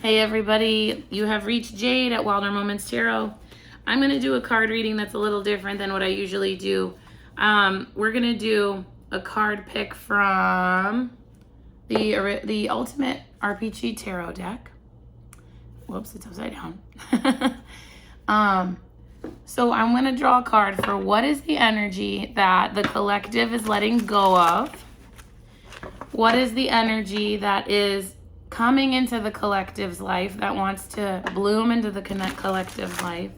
Hey everybody, you have reached Jade at Wilder Moments Tarot. I'm going to do a card reading that's a little different than what I usually do. We're going to do a card pick from the Ultimate RPG Tarot deck. Whoops, it's upside down. So I'm going to draw a card for what is the energy that the collective is letting go of. What is the energy that is coming into the collective's life that wants to bloom into the collective's life.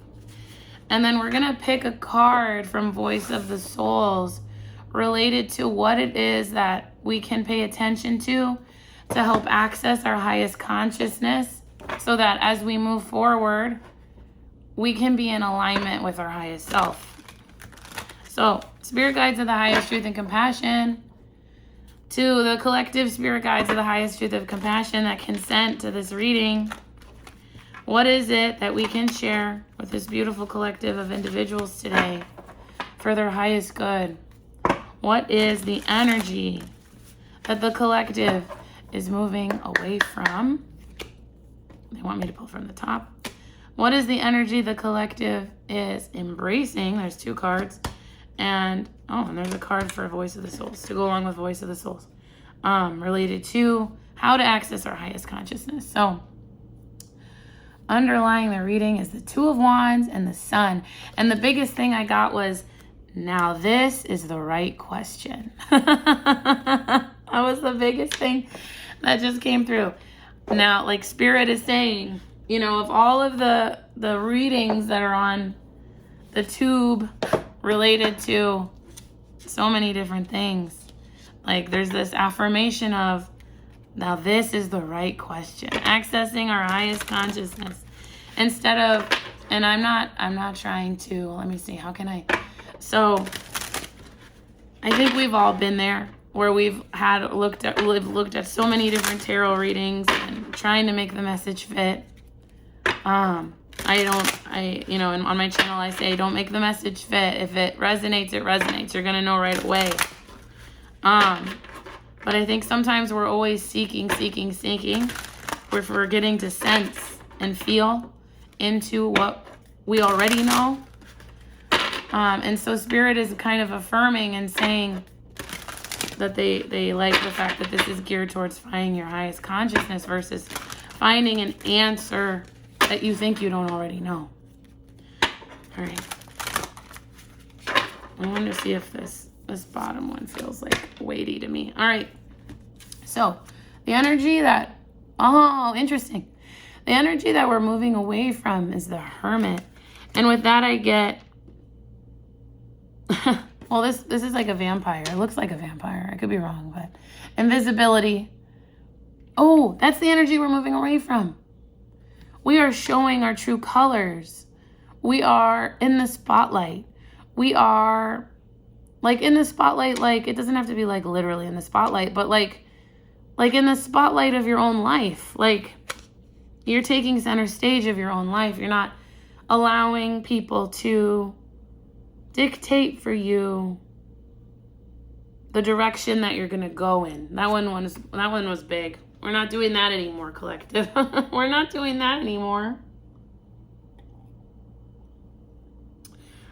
And then we're going to pick a card from Voice of the Souls related to what it is that we can pay attention to help access our highest consciousness so that as we move forward, we can be in alignment with our highest self. So, spirit guides of the highest truth and compassion, to the collective spirit guides of the highest truth of compassion that consent to this reading. What is it that we can share with this beautiful collective of individuals today for their highest good? What is the energy that the collective is moving away from? They want me to pull from the top. What is the energy the collective is embracing? There's two cards. And there's a card for Voice of the Souls to go along with Voice of the Souls, related to how to access our highest consciousness. So underlying the reading is the Two of Wands and the Sun. And the biggest thing I got was, now this is the right question. That was the biggest thing that just came through. Now, like Spirit is saying, of all of the readings that are on the tube related to so many different things, like there's this affirmation of, now this is the right question, accessing our highest consciousness instead of, and I'm not trying to, let me see, how can I, so I think we've all been there where we've looked at so many different tarot readings and trying to make the message fit. On my channel, I say, don't make the message fit. If it resonates, it resonates. You're going to know right away. But I think sometimes we're always seeking. We're forgetting to sense and feel into what we already know. And so Spirit is kind of affirming and saying that they like the fact that this is geared towards finding your highest consciousness versus finding an answer that you think you don't already know. All right. I want to see if this bottom one feels like weighty to me. All right. So the energy that, interesting. The energy that we're moving away from is the Hermit. And with that I get, well, this is like a vampire. It looks like a vampire. I could be wrong, but invisibility. Oh, that's the energy we're moving away from. We are showing our true colors. We are in the spotlight. We are like in the spotlight, like it doesn't have to be like literally in the spotlight, but like in the spotlight of your own life. Like you're taking center stage of your own life. You're not allowing people to dictate for you the direction that you're going to go in. That one was big. We're not doing that anymore, collective. We're not doing that anymore.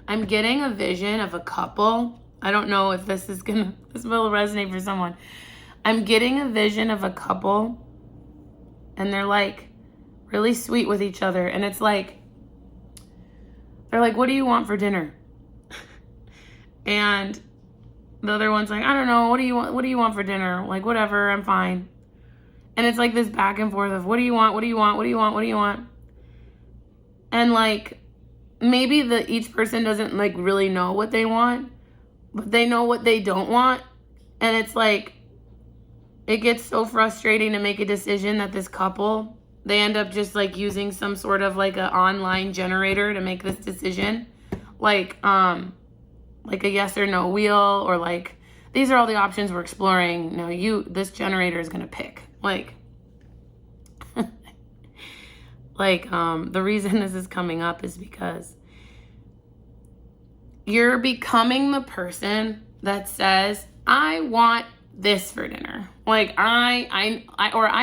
I'm getting a vision of a couple. I don't know if this will resonate for someone. I'm getting a vision of a couple and they're like really sweet with each other. And it's like, they're like, what do you want for dinner? And the other one's like, I don't know. What do you want? What do you want for dinner? Like, whatever, I'm fine. And it's like this back and forth of what do you want? What do you want? What do you want? What do you want? And like, maybe each person doesn't like really know what they want, but they know what they don't want. And it's like, it gets so frustrating to make a decision that this couple, they end up just like using some sort of like an online generator to make this decision. Like a yes or no wheel, or like, these are all the options we're exploring. No, this generator is going to pick. The reason this is coming up is because you're becoming the person that says, I want this for dinner. Like I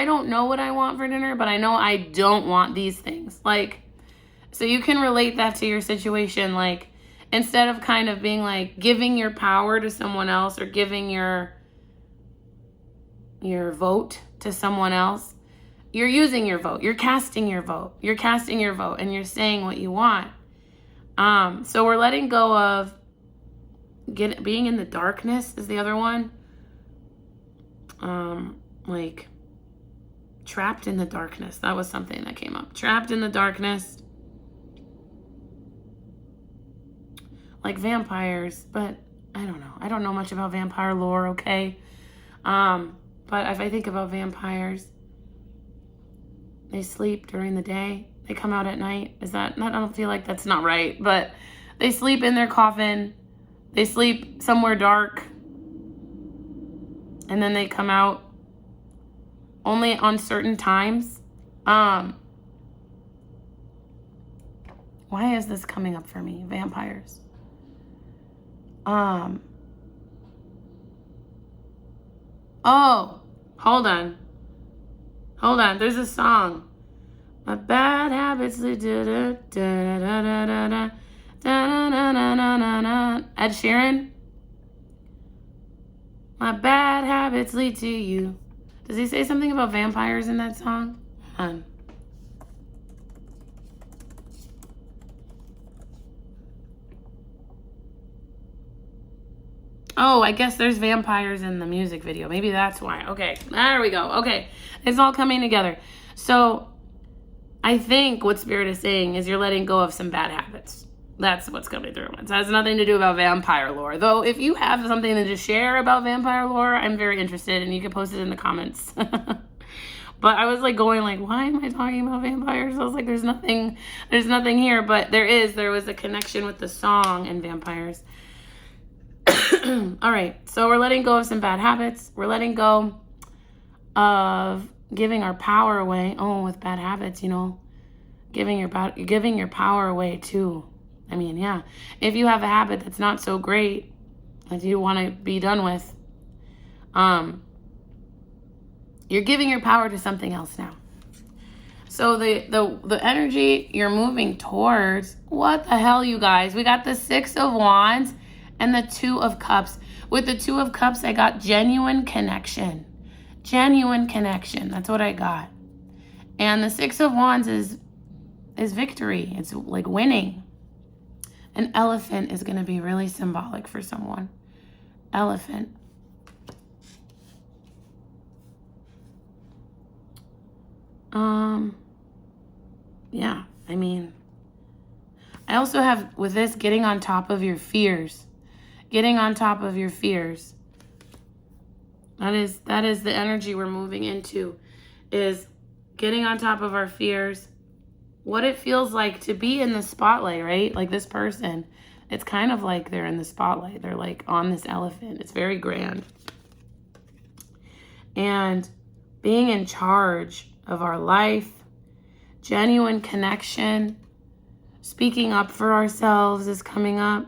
don't know what I want for dinner, but I know I don't want these things. Like, so you can relate that to your situation. Like, instead of kind of being like giving your power to someone else or giving your vote to someone else, you're using your vote. You're casting your vote. You're casting your vote and you're saying what you want. So we're letting go of being in the darkness is the other one. Like trapped in the darkness. That was something that came up. Trapped in the darkness. Like vampires, but I don't know. I don't know much about vampire lore, okay? But if I think about vampires, they sleep during the day. They come out at night. I don't feel like that's not right, but they sleep in their coffin. They sleep somewhere dark. And then they come out only on certain times. Why is this coming up for me? Vampires. Oh, hold on. There's a song. My bad habits lead to Ed Sheeran. My bad habits lead to you. Does he say something about vampires in that song? Hold on. Oh, I guess there's vampires in the music video. Maybe that's why. Okay, there we go. Okay, it's all coming together. So I think what Spirit is saying is you're letting go of some bad habits. That's what's coming through. It has nothing to do about vampire lore. Though if you have something to share about vampire lore, I'm very interested, and you can post it in the comments. But I was like going like, why am I talking about vampires? I was like, there's nothing here, but there was a connection with the song and vampires. All right, so we're letting go of some bad habits. We're letting go of giving our power away. Oh, with bad habits, giving your power away too. I mean, yeah. If you have a habit that's not so great that you want to be done with, you're giving your power to something else now. So the energy you're moving towards, what the hell, you guys? We got the 6 of Wands and the 2 of Cups. With the 2 of Cups, I got genuine connection. Genuine connection. That's what I got. And the 6 of Wands is victory. It's like winning. An elephant is going to be really symbolic for someone. Elephant. Yeah, I mean, I also have with this getting on top of your fears. Getting on top of your fears. That is the energy we're moving into, is getting on top of our fears. What it feels like to be in the spotlight, right? Like this person, it's kind of like they're in the spotlight. They're like on this elephant. It's very grand. And being in charge of our life, genuine connection, speaking up for ourselves is coming up.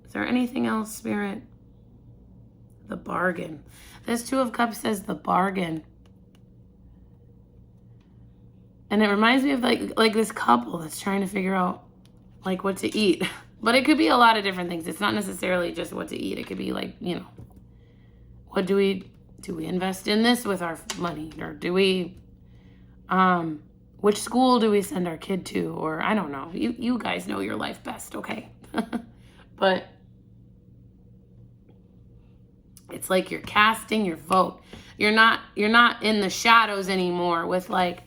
Is there anything else, Spirit? The bargain. This 2 of Cups says the bargain. And it reminds me of like this couple that's trying to figure out like what to eat. But it could be a lot of different things. It's not necessarily just what to eat. It could be like, what do we invest in this with our money? Or do we, which school do we send our kid to? Or I don't know. You guys know your life best, okay? But it's like you're casting your vote. You're not in the shadows anymore with like,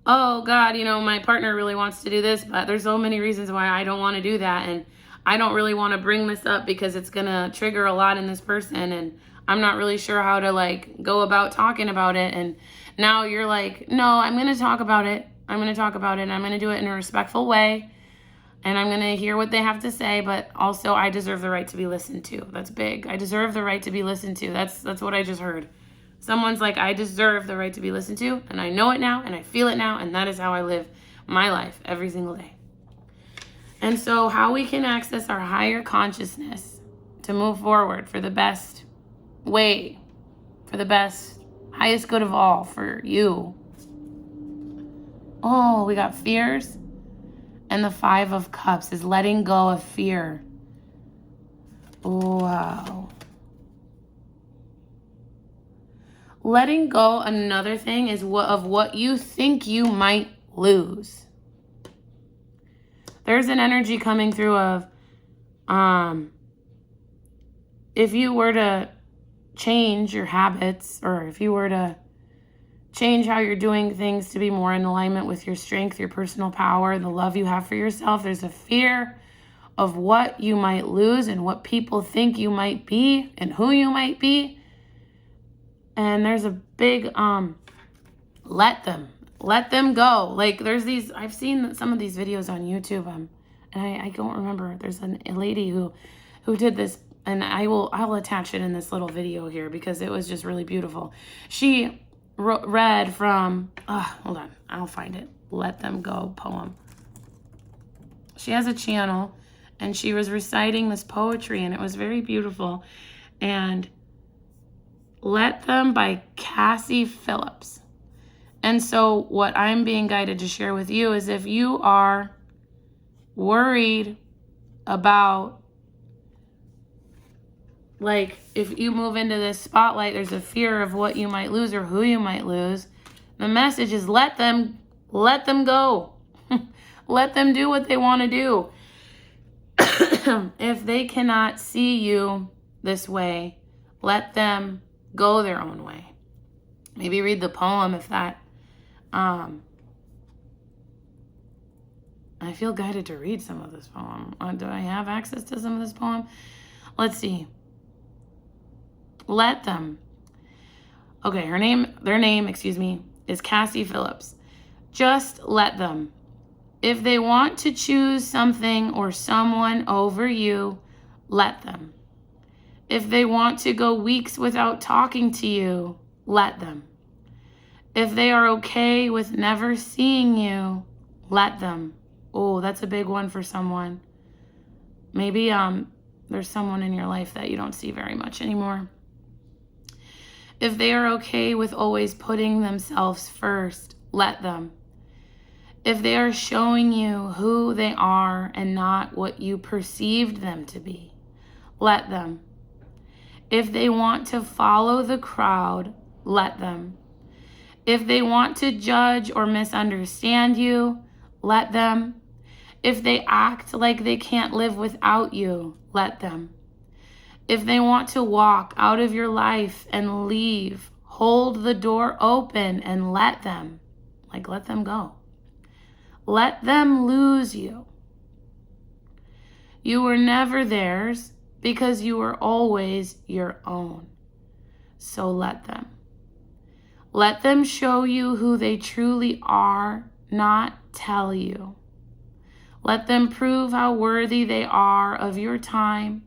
oh God, my partner really wants to do this, but there's so many reasons why I don't want to do that. And I don't really want to bring this up because it's going to trigger a lot in this person. And I'm not really sure how to like go about talking about it. And now you're like, no, I'm going to talk about it. I'm going to talk about it. And I'm going to do it in a respectful way. And I'm going to hear what they have to say. But also I deserve the right to be listened to. That's big. I deserve the right to be listened to. That's what I just heard. Someone's like, I deserve the right to be listened to. And I know it now. And I feel it now. And that is how I live my life every single day. And so how we can access our higher consciousness to move forward for the best way, for the best, highest good of all for you. Oh, we got fears. And the 5 of Cups is letting go of fear. Wow. Letting go, another thing, is of what you think you might lose. There's an energy coming through of, if you were to change your habits, or if you were to change how you're doing things to be more in alignment with your strength, your personal power, the love you have for yourself, there's a fear of what you might lose and what people think you might be and who you might be. And there's a big, let them go. Like there's these, I've seen some of these videos on YouTube, and I don't remember. There's a lady who did this, and I'll attach it in this little video here because it was just really beautiful. She read from, hold on, I'll find it. Let Them Go poem. She has a channel, and she was reciting this poetry, and it was very beautiful. And Let Them by Cassie Phillips. And so what I'm being guided to share with you is, if you are worried about, like, if you move into this spotlight, there's a fear of what you might lose or who you might lose. The message is let them go. Let them do what they want to do. If they cannot see you this way, let them go their own way. Maybe read the poem if that, I feel guided to read some of this poem. Do I have access to some of this poem? Let's see. Let them. Okay, their name, is Cassie Phillips. Just let them. If they want to choose something or someone over you, let them. If they want to go weeks without talking to you, let them. If they are okay with never seeing you, let them. Oh, that's a big one for someone. Maybe there's someone in your life that you don't see very much anymore. If they are okay with always putting themselves first, let them. If they are showing you who they are and not what you perceived them to be, let them. If they want to follow the crowd, let them. If they want to judge or misunderstand you, let them. If they act like they can't live without you, let them. If they want to walk out of your life and leave, hold the door open and let them. Like, let them go. Let them lose you. You were never theirs because you were always your own. So let them. Let them show you who they truly are, not tell you. Let them prove how worthy they are of your time.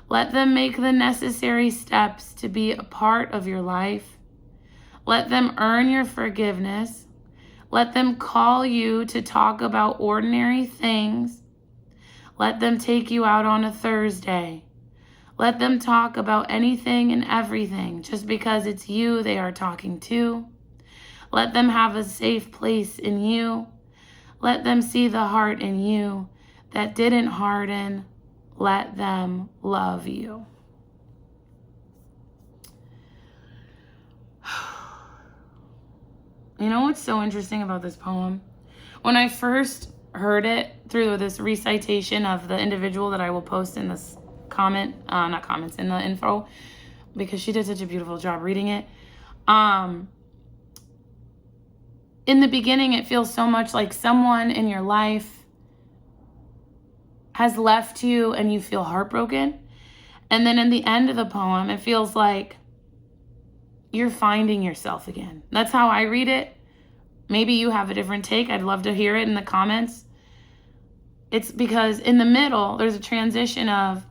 Let them make the necessary steps to be a part of your life. Let them earn your forgiveness. Let them call you to talk about ordinary things. Let them take you out on a Thursday. Let them talk about anything and everything just because it's you they are talking to. Let them have a safe place in you. Let them see the heart in you that didn't harden. Let them love you. You know what's so interesting about this poem? When I first heard it through this recitation of the individual that I will post in this in the info, because she did such a beautiful job reading it. In the beginning, it feels so much like someone in your life has left you and you feel heartbroken. And then in the end of the poem, it feels like you're finding yourself again. That's how I read it. Maybe you have a different take. I'd love to hear it in the comments. It's because in the middle, there's a transition of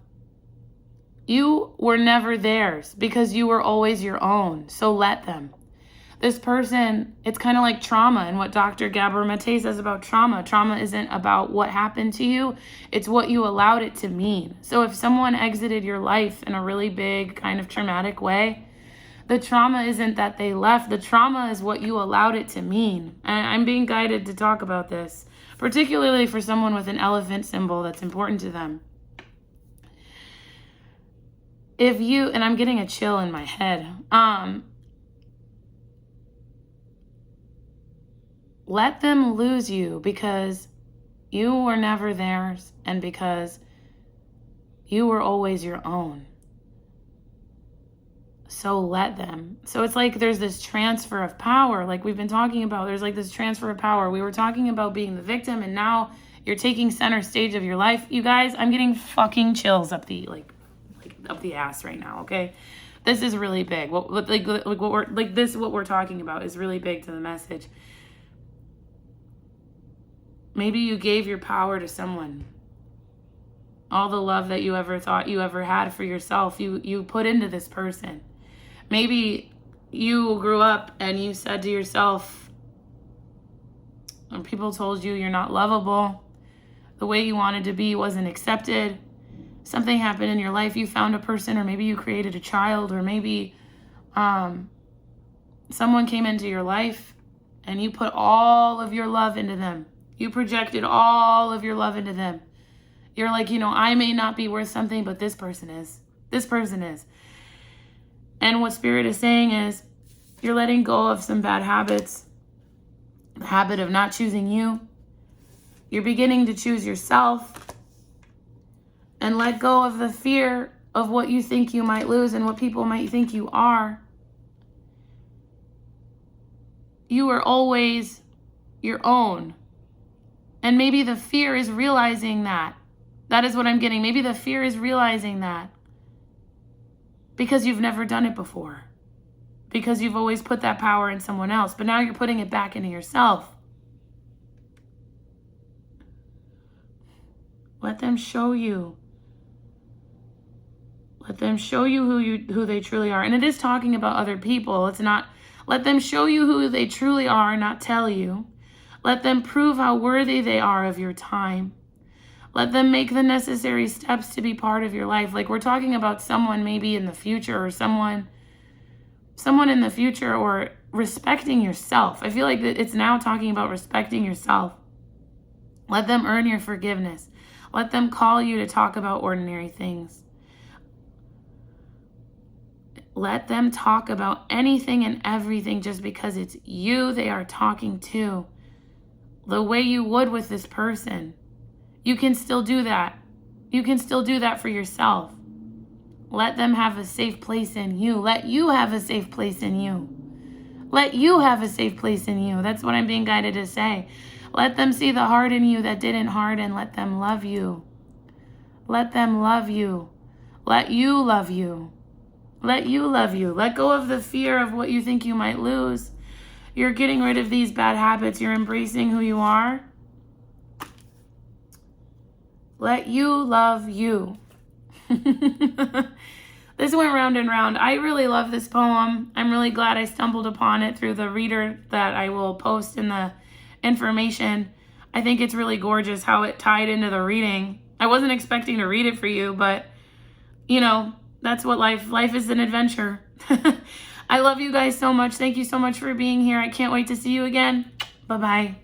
you were never theirs because you were always your own. So let them. This person, it's kind of like trauma, and what Dr. Gabor Mate says about trauma. Trauma isn't about what happened to you. It's what you allowed it to mean. So if someone exited your life in a really big kind of traumatic way, the trauma isn't that they left. The trauma is what you allowed it to mean. And I'm being guided to talk about this, particularly for someone with an elephant symbol that's important to them. If you, and I'm getting a chill in my head, let them lose you because you were never theirs and because you were always your own. So let them. So it's like there's this transfer of power, like we've been talking about. There's like this transfer of power. We were talking about being the victim, and now you're taking center stage of your life. You guys, I'm getting fucking chills up the up the ass right now. Okay, this is really big. What we're talking about is really big to the message. Maybe you gave your power to someone. All the love that you ever thought you ever had for yourself, you put into this person. Maybe you grew up and you said to yourself, and people told you you're not lovable, the way you wanted to be wasn't accepted. Something happened in your life, you found a person, or maybe you created a child, or maybe someone came into your life and you put all of your love into them. You projected all of your love into them. You're like, I may not be worth something, but this person is. This person is. And what Spirit is saying is you're letting go of some bad habits. The habit of not choosing you. You're beginning to choose yourself. And let go of the fear of what you think you might lose and what people might think you are. You are always your own. And maybe the fear is realizing that. That is what I'm getting. Maybe the fear is realizing that. Because you've never done it before. Because you've always put that power in someone else. But now you're putting it back into yourself. Let them show you. Let them show you who they truly are. And it is talking about other people. It's not, let them show you who they truly are, not tell you. Let them prove how worthy they are of your time. Let them make the necessary steps to be part of your life. Like we're talking about someone maybe in the future, or someone in the future, or respecting yourself. I feel like it's now talking about respecting yourself. Let them earn your forgiveness. Let them call you to talk about ordinary things. Let them talk about anything and everything just because it's you they are talking to. The way you would with this person. You can still do that. You can still do that for yourself. Let them have a safe place in you. Let you have a safe place in you. Let you have a safe place in you. That's what I'm being guided to say. Let them see the heart in you that didn't harden. Let them love you. Let them love you. Let you love you. Let you love you. Let go of the fear of what you think you might lose. You're getting rid of these bad habits. You're embracing who you are. Let you love you. This went round and round. I really love this poem. I'm really glad I stumbled upon it through the reader that I will post in the information. I think it's really gorgeous how it tied into the reading. I wasn't expecting to read it for you, but that's what life is, an adventure. I love you guys so much. Thank you so much for being here. I can't wait to see you again. Bye-bye.